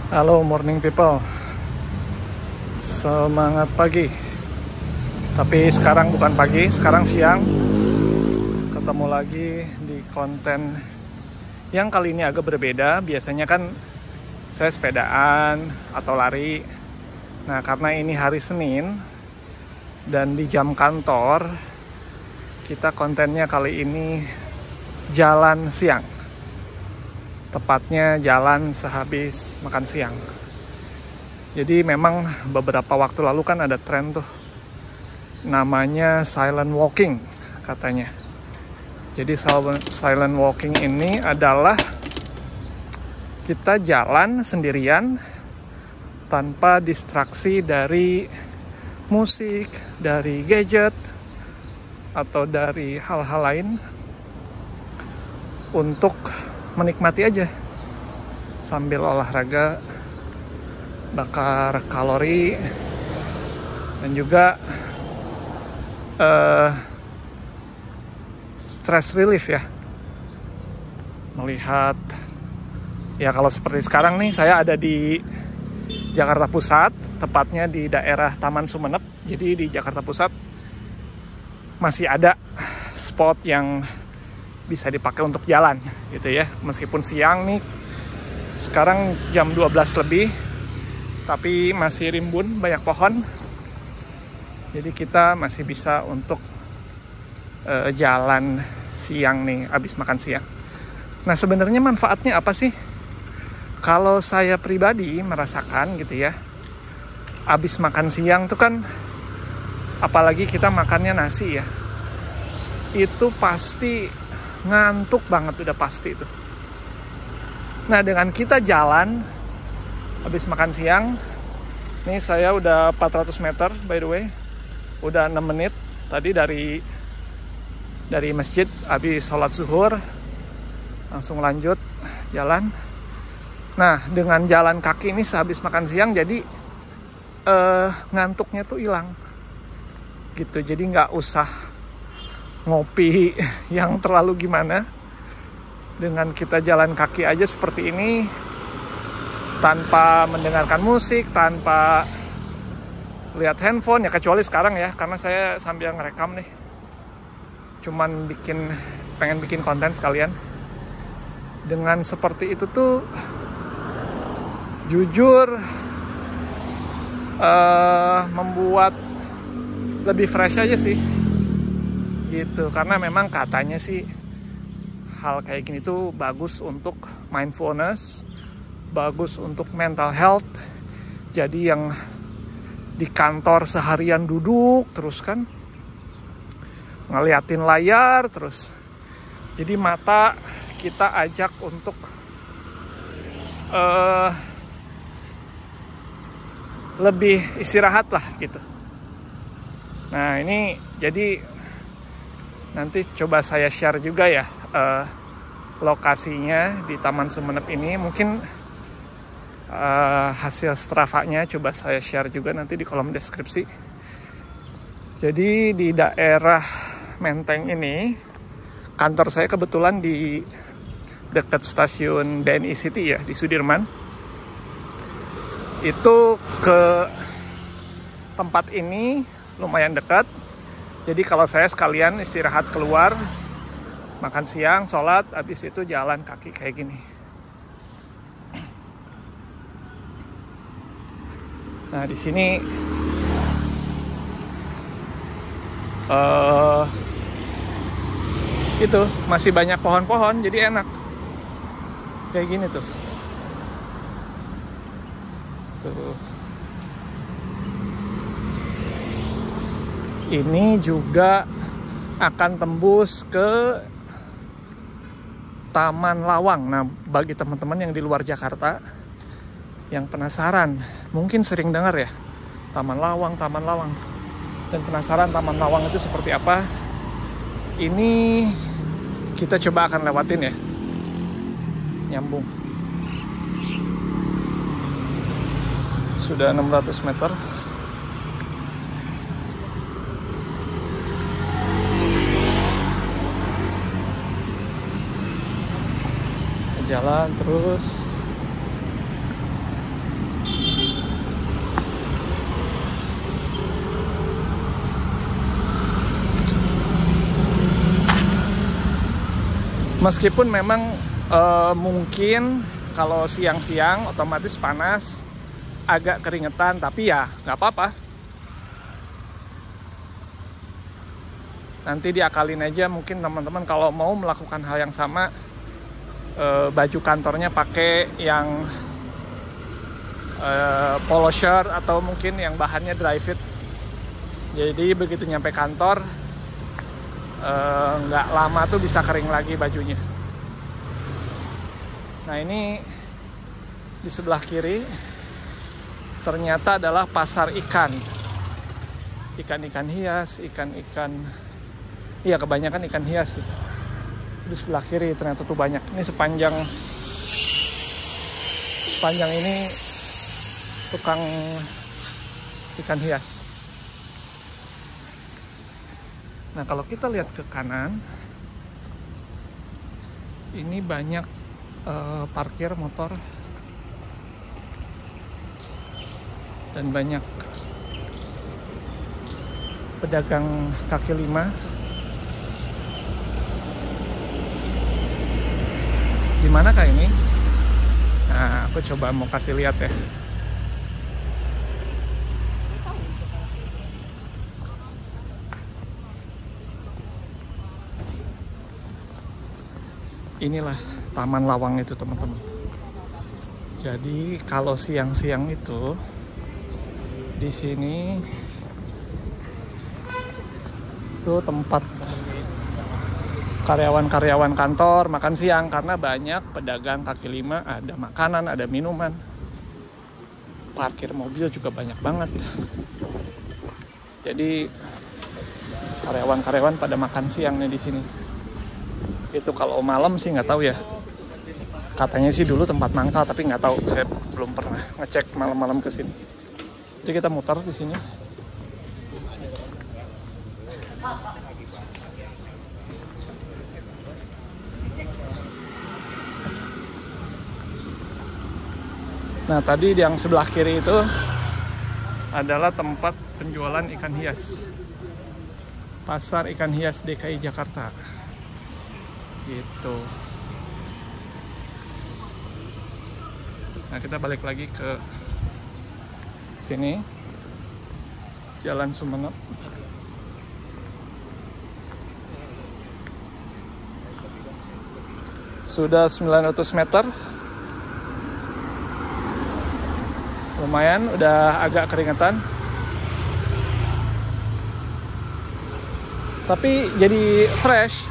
Halo morning people, semangat pagi. Tapi sekarang bukan pagi, sekarang siang. Ketemu lagi di konten yang kali ini agak berbeda. Biasanya kan saya sepedaan atau lari. Nah karena ini hari Senin dan di jam kantor, kita kontennya kali ini jalan siang. Tepatnya jalan sehabis makan siang. Jadi memang beberapa waktu lalu kan ada tren tuh, namanya silent walking katanya. Jadi silent walking ini adalah kita jalan sendirian tanpa distraksi dari musik, dari gadget, atau dari hal-hal lain, untuk menikmati aja sambil olahraga, bakar kalori, dan juga stress relief ya. Melihat ya, kalau seperti sekarang nih saya ada di Jakarta Pusat, tepatnya di daerah Taman Sumeneb. Jadi di Jakarta Pusat masih ada spot yang bisa dipakai untuk jalan gitu ya. Meskipun siang nih, sekarang jam 12 lebih, tapi masih rimbun, banyak pohon. Jadi kita masih bisa untuk jalan siang nih, abis makan siang. Nah sebenarnya manfaatnya apa sih? Kalau saya pribadi merasakan gitu ya, abis makan siang tuh kan, apalagi kita makannya nasi ya, itu pasti ngantuk banget, udah pasti itu. Nah dengan kita jalan habis makan siang, nih saya udah 400 meter by the way, udah 6 menit tadi dari masjid habis sholat zuhur, langsung lanjut jalan. Nah dengan jalan kaki ini sehabis makan siang, jadi ngantuknya tuh hilang gitu. Jadi nggak usah ngopi yang terlalu gimana. Dengan kita jalan kaki aja seperti ini, tanpa mendengarkan musik, tanpa lihat handphone ya, kecuali sekarang ya, karena saya sambil ngerekam nih, cuman pengen bikin konten sekalian. Dengan seperti itu tuh jujur membuat lebih fresh aja sih gitu. Karena memang katanya sih hal kayak gini tuh bagus untuk mindfulness, bagus untuk mental health. Jadi yang di kantor seharian duduk terus kan, ngeliatin layar terus, jadi mata kita ajak untuk lebih istirahat lah gitu. Nah ini jadi nanti coba saya share juga ya lokasinya di Taman Sumeneb ini. Mungkin hasil Strava-nya coba saya share juga nanti di kolom deskripsi. Jadi di daerah Menteng ini, kantor saya kebetulan di dekat stasiun DNI City ya, di Sudirman. Itu ke tempat ini lumayan dekat. Jadi kalau saya sekalian istirahat keluar, makan siang, sholat, habis itu jalan kaki kayak gini. Nah di sini itu masih banyak pohon-pohon, jadi enak. Kayak gini tuh. Tuh. Ini juga akan tembus ke Taman Lawang. Nah, bagi teman-teman yang di luar Jakarta yang penasaran, mungkin sering dengar ya, Taman Lawang, dan penasaran Taman Lawang itu seperti apa, ini kita coba akan lewatin ya, nyambung. Sudah 600 meter. Jalan terus. Meskipun memang mungkin kalau siang-siang otomatis panas, agak keringetan, tapi ya nggak apa-apa. Nanti diakalin aja, mungkin teman-teman kalau mau melakukan hal yang sama, baju kantornya pakai yang polo shirt atau mungkin yang bahannya dry fit. Jadi begitu nyampe kantor, nggak lama tuh bisa kering lagi bajunya. Nah ini di sebelah kiri ternyata adalah pasar ikan. Ikan-ikan hias, ikan-ikan, iya kebanyakan ikan hias sih. Di sebelah kiri ternyata tuh banyak. Ini sepanjang ini tukang ikan hias. Nah kalau kita lihat ke kanan, ini banyak parkir motor dan banyak pedagang kaki lima. Di manakah ini? Nah, aku coba mau kasih lihat ya. Inilah Taman Lawang itu, teman-teman. Jadi kalau siang-siang itu di sini tuh tempat karyawan-karyawan kantor makan siang, karena banyak pedagang kaki lima, ada makanan, ada minuman. Parkir mobil juga banyak banget. Jadi karyawan-karyawan pada makan siang nih di sini. Itu kalau malam sih nggak tahu ya. Katanya sih dulu tempat mangkal, tapi nggak tahu. Saya belum pernah ngecek malam-malam ke sini. Jadi kita muter di sini. Nah, tadi yang sebelah kiri itu adalah tempat penjualan ikan hias. Pasar ikan hias DKI Jakarta. Gitu. Nah, kita balik lagi ke sini. Jalan Sumenep. Sudah 900 meter. Lumayan, udah agak keringetan. Tapi jadi fresh.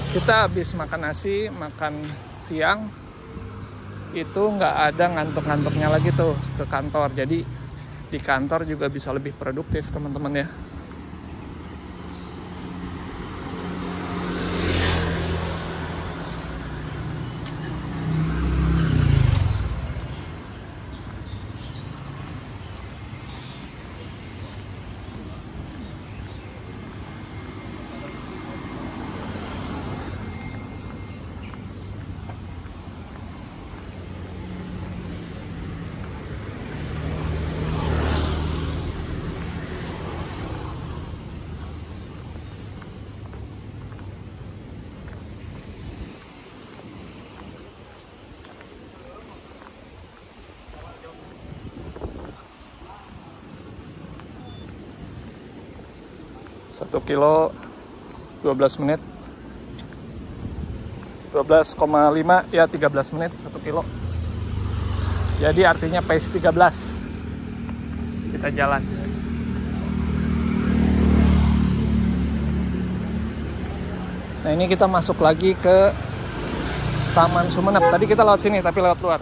Kita habis makan nasi, makan siang, itu nggak ada ngantuk-ngantuknya lagi tuh ke kantor. Jadi di kantor juga bisa lebih produktif, teman-teman ya. Satu kilo 12 menit, 12,5 ya, 13 menit 1 kilo. Jadi artinya pace 13. Kita jalan. Nah ini kita masuk lagi ke Taman Sumenep. Tadi kita lewat sini tapi lewat luar.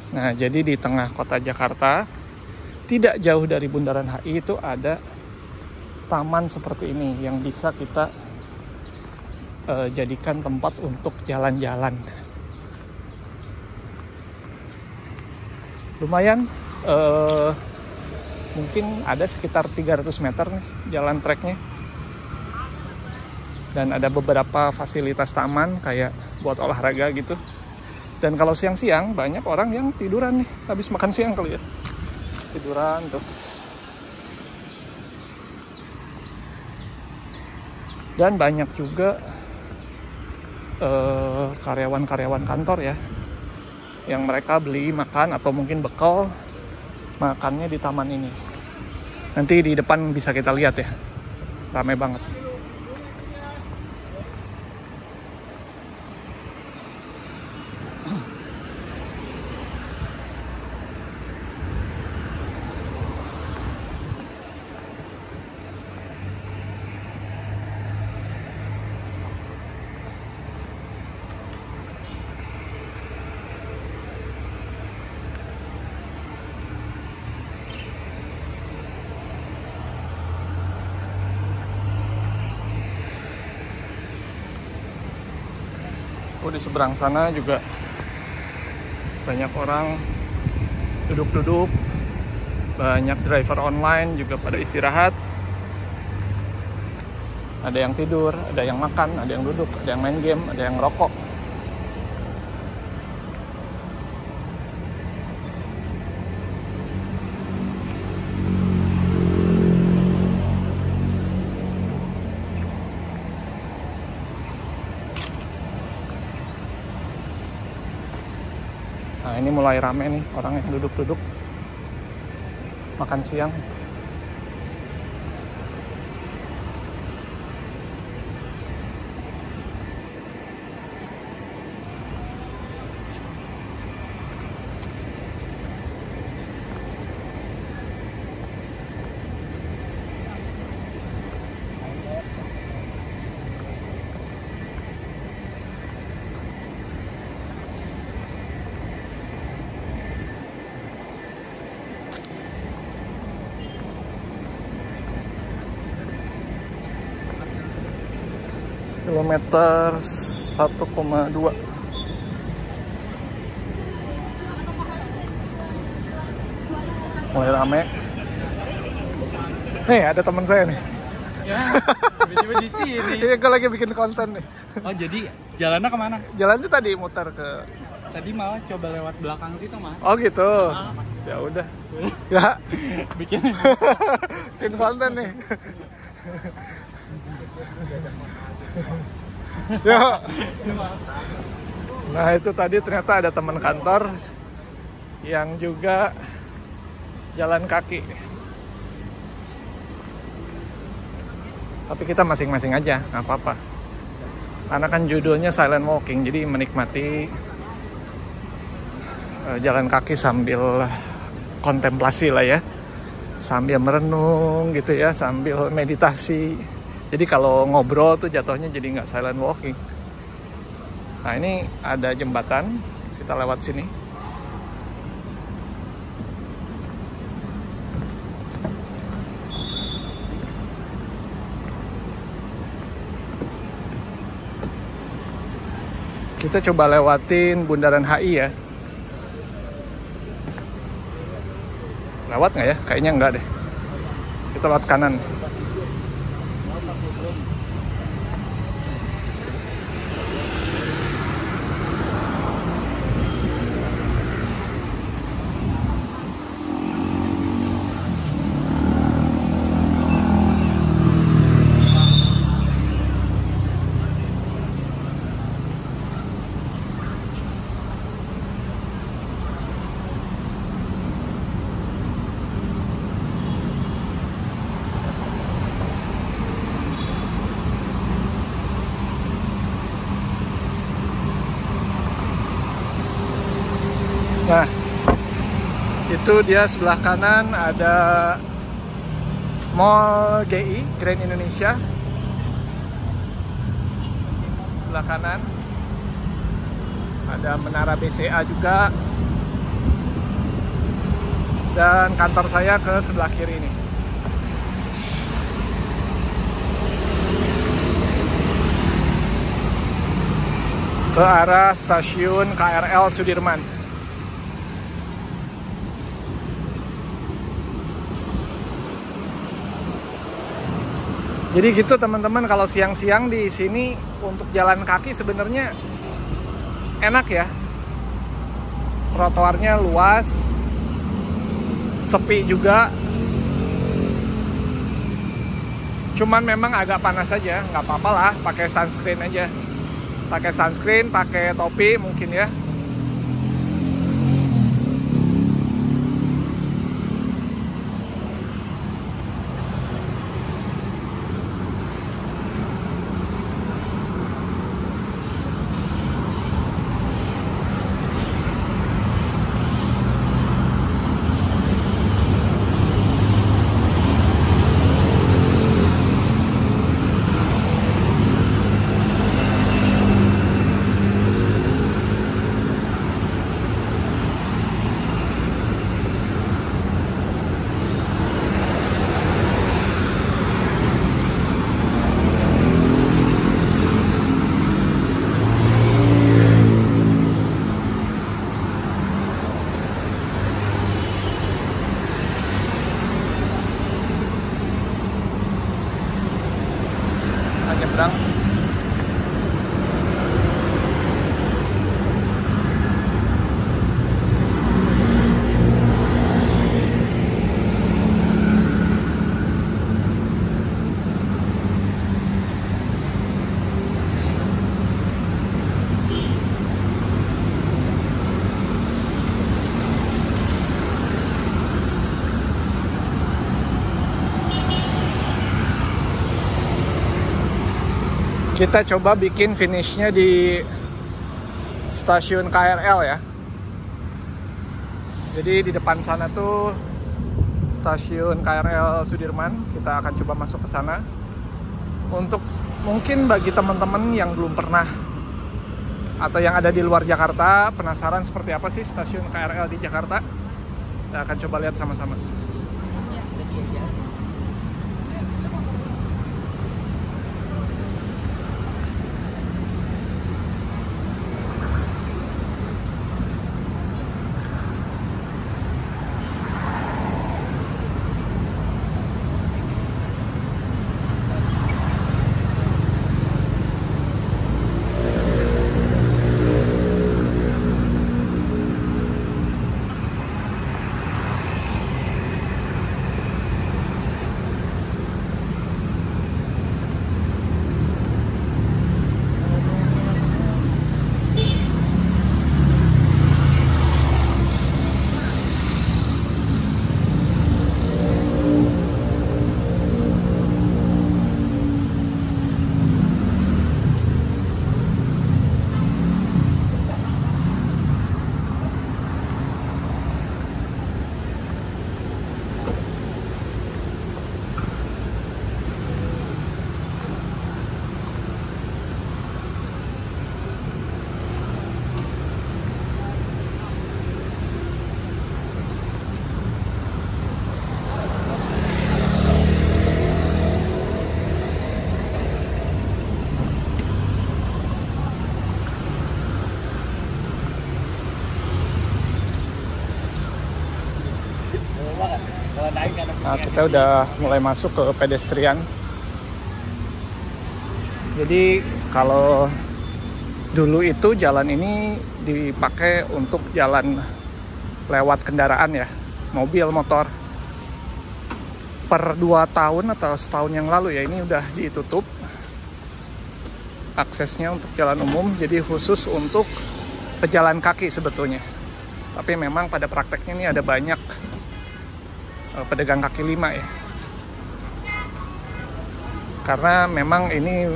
Nah, jadi di tengah kota Jakarta, tidak jauh dari Bundaran HI itu ada taman seperti ini yang bisa kita jadikan tempat untuk jalan-jalan. Lumayan, mungkin ada sekitar 300 meter nih jalan treknya. Dan ada beberapa fasilitas taman kayak buat olahraga gitu. Dan kalau siang-siang banyak orang yang tiduran nih, habis makan siang kali ya. Tiduran tuh. Dan banyak juga karyawan-karyawan kantor ya, yang mereka beli makan atau mungkin bekal makannya di taman ini. Nanti di depan bisa kita lihat ya, ramai banget. Di seberang sana juga banyak orang duduk-duduk, banyak driver online juga pada istirahat. Ada yang tidur, ada yang makan, ada yang duduk, ada yang main game, ada yang ngerokok. Nah, ini mulai rame nih orang yang duduk-duduk makan siang. Kilometer 1,2. Mulai rame. Nih ada teman saya nih. Ya, tiba-tiba di sini. Iya, gue lagi bikin konten nih. Oh, jadi jalannya kemana? Jalannya tadi muter ke. Tadi malah coba lewat belakang situ, Mas. Oh gitu. Ya udah. Ya. Bikin konten nih. Yo. Nah itu tadi ternyata ada teman kantor yang juga jalan kaki. Tapi kita masing-masing aja, nggak apa-apa. Karena kan judulnya silent walking, jadi menikmati jalan kaki sambil kontemplasi lah ya, sambil merenung gitu ya, sambil meditasi. Jadi kalau ngobrol tuh jatuhnya jadi nggak silent walking. Nah ini ada jembatan, kita lewat sini. Kita coba lewatin Bundaran HI ya. Lewat nggak ya? Kayaknya nggak deh. Kita lewat kanan. Nah, itu dia sebelah kanan ada Mall GI, Grand Indonesia. Sebelah kanan ada Menara BCA juga. Dan kantor saya ke sebelah kiri ini. Ke arah stasiun KRL Sudirman. Jadi gitu teman-teman, kalau siang-siang di sini untuk jalan kaki sebenarnya enak ya. Trotoarnya luas, sepi juga. Cuman memang agak panas aja, nggak apa-apa lah, pakai sunscreen aja. Pakai sunscreen, pakai topi mungkin ya. Nyebrang. Kita coba bikin finishnya di stasiun KRL ya. Jadi di depan sana tuh stasiun KRL Sudirman. Kita akan coba masuk ke sana. Untuk mungkin bagi teman-teman yang belum pernah atau yang ada di luar Jakarta, penasaran seperti apa sih stasiun KRL di Jakarta, kita akan coba lihat sama-sama. Nah, kita udah mulai masuk ke pedestrian. Jadi kalau dulu itu jalan ini dipakai untuk jalan lewat kendaraan ya, mobil, motor. Per 2 tahun atau setahun yang lalu ya, ini udah ditutup aksesnya untuk jalan umum. Jadi khusus untuk pejalan kaki sebetulnya. Tapi memang pada prakteknya ini ada banyak pedagang kaki lima ya, karena memang ini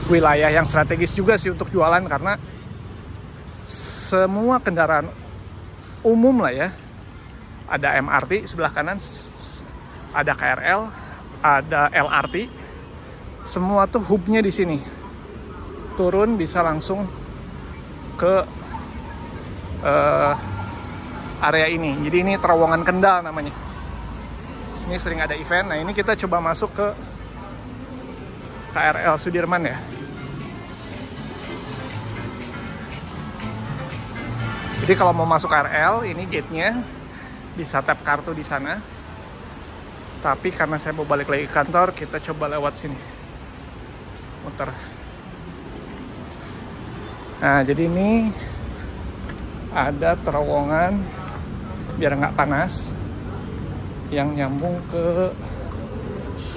wilayah yang strategis juga sih untuk jualan, karena semua kendaraan umum lah ya, ada MRT sebelah kanan, ada KRL, ada LRT, semua tuh hubnya di sini, turun bisa langsung ke area ini. Jadi ini terowongan Kendal namanya. Ini sering ada event. Nah, ini kita coba masuk ke KRL Sudirman ya. Jadi kalau mau masuk KRL, ini gate-nya, bisa tap kartu di sana. Tapi karena saya mau balik lagi ke kantor, kita coba lewat sini. Muter. Nah, jadi ini ada terowongan biar nggak panas yang nyambung ke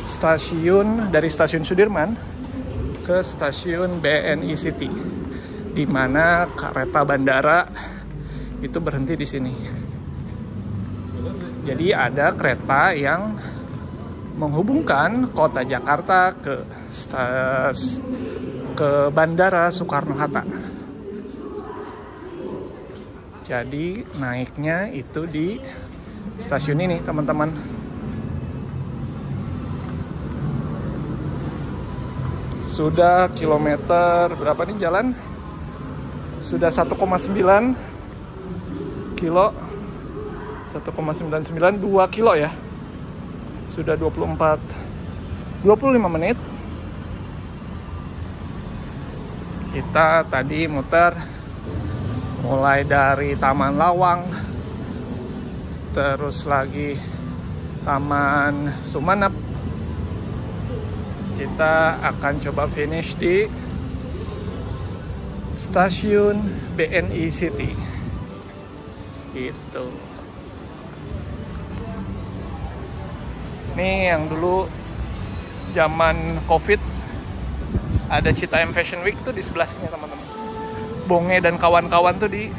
stasiun, dari stasiun Sudirman ke stasiun BNI City, di mana kereta bandara itu berhenti di sini. Jadi ada kereta yang menghubungkan kota Jakarta ke Bandara Soekarno-Hatta. Jadi naiknya itu di stasiun ini, teman-teman. Sudah kilometer berapa nih jalan? Sudah 1,9 kilo. 1,99 2 kilo ya. Sudah 25 menit. Kita tadi muter mulai dari Taman Lawang, terus lagi Taman Sumenep. Kita akan coba finish di stasiun BNI City. Gitu. Ini yang dulu zaman COVID ada Citayam Fashion Week tuh di sebelah sini, teman-teman. Bonge dan kawan-kawan tuh di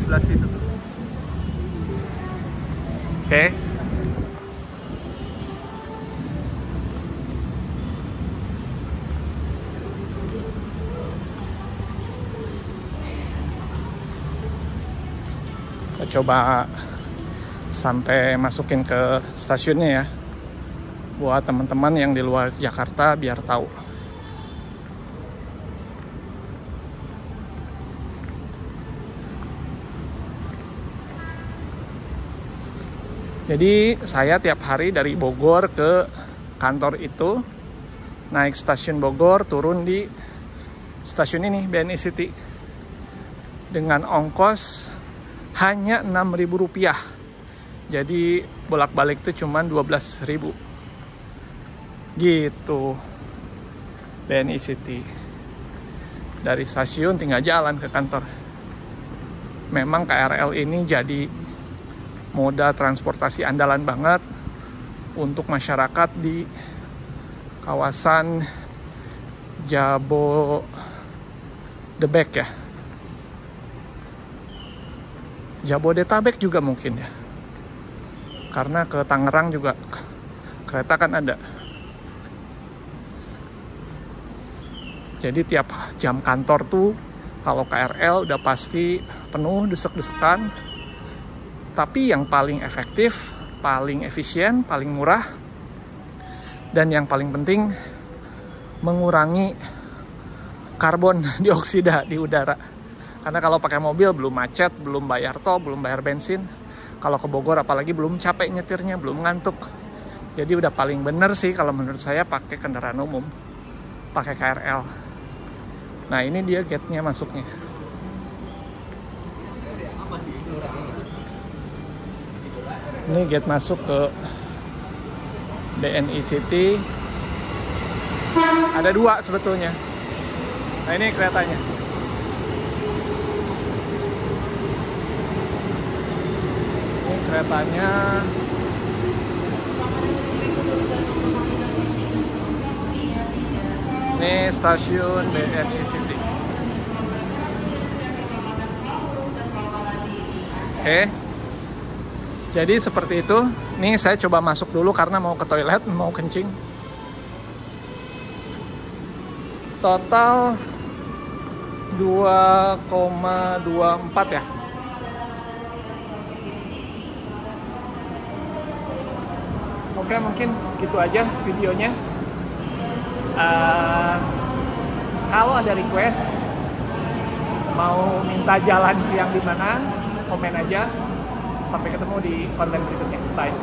sebelah situ tuh. Oke. Kita coba sampai masukin ke stasiunnya ya, buat teman-teman yang di luar Jakarta biar tahu. Jadi saya tiap hari dari Bogor ke kantor itu naik stasiun Bogor, turun di stasiun ini BNI City dengan ongkos hanya Rp6.000. Jadi bolak-balik itu cuma 12.000. Gitu. BNI City. Dari stasiun tinggal jalan ke kantor. Memang KRL ini jadi moda transportasi andalan banget untuk masyarakat di kawasan Jabodebek ya. Jabodetabek juga mungkin ya. Karena ke Tangerang juga kereta kan ada. Jadi tiap jam kantor tuh kalau KRL udah pasti penuh, desek-desekan. Tapi yang paling efektif, paling efisien, paling murah, dan yang paling penting mengurangi karbon dioksida di udara. Karena kalau pakai mobil belum macet, belum bayar tol, belum bayar bensin. Kalau ke Bogor apalagi belum capek nyetirnya, belum ngantuk. Jadi udah paling bener sih kalau menurut saya pakai kendaraan umum, pakai KRL. Nah ini dia gate-nya masuknya. Ini gate masuk ke BNI City. Ada 2 sebetulnya. Nah ini keretanya. Keretanya ini stasiun BNI City. Oke. Jadi seperti itu. Nih saya coba masuk dulu karena mau ke toilet, mau kencing. Total 2,24 ya. Oke, mungkin gitu aja videonya. Kalau ada request mau minta jalan siang di mana, komen aja. Sampai ketemu di konten berikutnya. Bye.